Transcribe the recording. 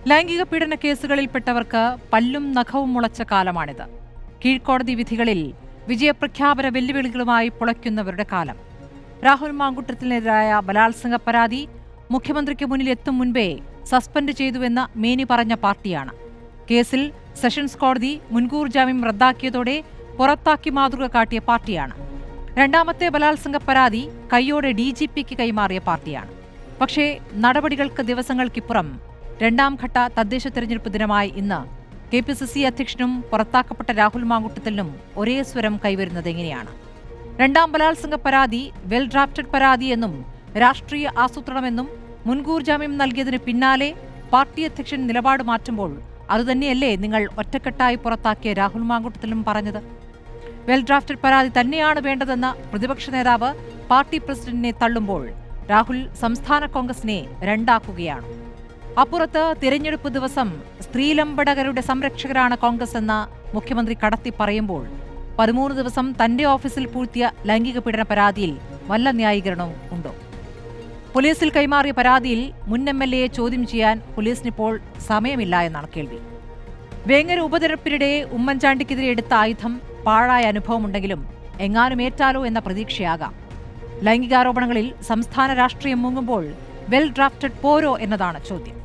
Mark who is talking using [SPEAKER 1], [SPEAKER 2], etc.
[SPEAKER 1] ലൈംഗിക പീഡന കേസുകളിൽപ്പെട്ടവർക്ക് പല്ലും നഖവും മുളച്ച കാലമാണിത്. കീഴ്ക്കോടതി വിധികളിൽ വിജയപ്രഖ്യാപന വെല്ലുവിളികളുമായി പുളയ്ക്കുന്നവരുടെ കാലം. രാഹുൽ മാങ്കുട്ടത്തിനെതിരായ ബലാത്സംഗ പരാതി മുഖ്യമന്ത്രിക്ക് മുന്നിൽ എത്തും മുൻപേ സസ്പെൻഡ് ചെയ്തുവെന്ന് മേനി പറഞ്ഞ പാർട്ടിയാണ്. കേസിൽ സെഷൻസ് കോടതി മുൻകൂർ ജാമ്യം റദ്ദാക്കിയതോടെ പുറത്താക്കി മാതൃക കാട്ടിയ പാർട്ടിയാണ്. രണ്ടാമത്തെ ബലാത്സംഗ പരാതി കൈയോടെ DGPക്ക് കൈമാറിയ പാർട്ടിയാണ്. പക്ഷേ നടപടികൾക്ക് ദിവസങ്ങൾക്കിപ്പുറം രണ്ടാം ഘട്ട തദ്ദേശ തെരഞ്ഞെടുപ്പ് ദിനമായി ഇന്ന് KPCC അധ്യക്ഷനും പുറത്താക്കപ്പെട്ട രാഹുൽ മാങ്കുട്ടത്തിലിനും ഒരേ സ്വരം കൈവരുന്നത് എങ്ങനെയാണ്? രണ്ടാം ബലാത്സംഗ പരാതി വെൽ ഡ്രാഫ്റ്റഡ് പരാതി എന്നും രാഷ്ട്രീയ ആസൂത്രണമെന്നും മുൻകൂർ ജാമ്യം നൽകിയതിന് പിന്നാലെ പാർട്ടി അധ്യക്ഷൻ നിലപാട് മാറ്റുമ്പോൾ അതുതന്നെയല്ലേ നിങ്ങൾ ഒറ്റക്കെട്ടായി പുറത്താക്കിയ രാഹുൽ മാങ്കുട്ടത്തിലും പറഞ്ഞത്? വെൽ ഡ്രാഫ്റ്റഡ് പരാതി തന്നെയാണ് വേണ്ടതെന്ന പ്രതിപക്ഷ നേതാവ് പാർട്ടി പ്രസിഡന്റിനെ തള്ളുമ്പോൾ രാഹുൽ സംസ്ഥാന കോൺഗ്രസിനെ രണ്ടാക്കുകയാണ്. അപ്പുറത്ത് തിരഞ്ഞെടുപ്പ് ദിവസം സ്ത്രീലമ്പടകരുടെ സംരക്ഷകരാണ് കോൺഗ്രസ് എന്ന മുഖ്യമന്ത്രി കടത്തി പറയുമ്പോൾ 13 ദിവസം തന്റെ ഓഫീസിൽ പൂഴ്ത്തിയ ലൈംഗിക പീഡന പരാതിയിൽ വല്ല ന്യായീകരണവും ഉണ്ടോ? പോലീസിൽ കൈമാറിയ പരാതിയിൽ മുൻ MLA ചോദ്യം ചെയ്യാൻ പോലീസിനിപ്പോൾ സമയമില്ല എന്നാണ് കേൾവി. വേങ്ങര ഉപതെരഞ്ഞെടുപ്പിനിടെ ഉമ്മൻചാണ്ടിക്കെതിരെ എടുത്ത ആയുധം പാഴായ അനുഭവമുണ്ടെങ്കിലും എങ്ങാനും ഏറ്റാലോ എന്ന പ്രതീക്ഷയാകാം. ലൈംഗികാരോപണങ്ങളിൽ സംസ്ഥാന രാഷ്ട്രീയം മുങ്ങുമ്പോൾ വെൽ ഡ്രാഫ്റ്റഡ് പോരോ എന്നതാണ് ചോദ്യം.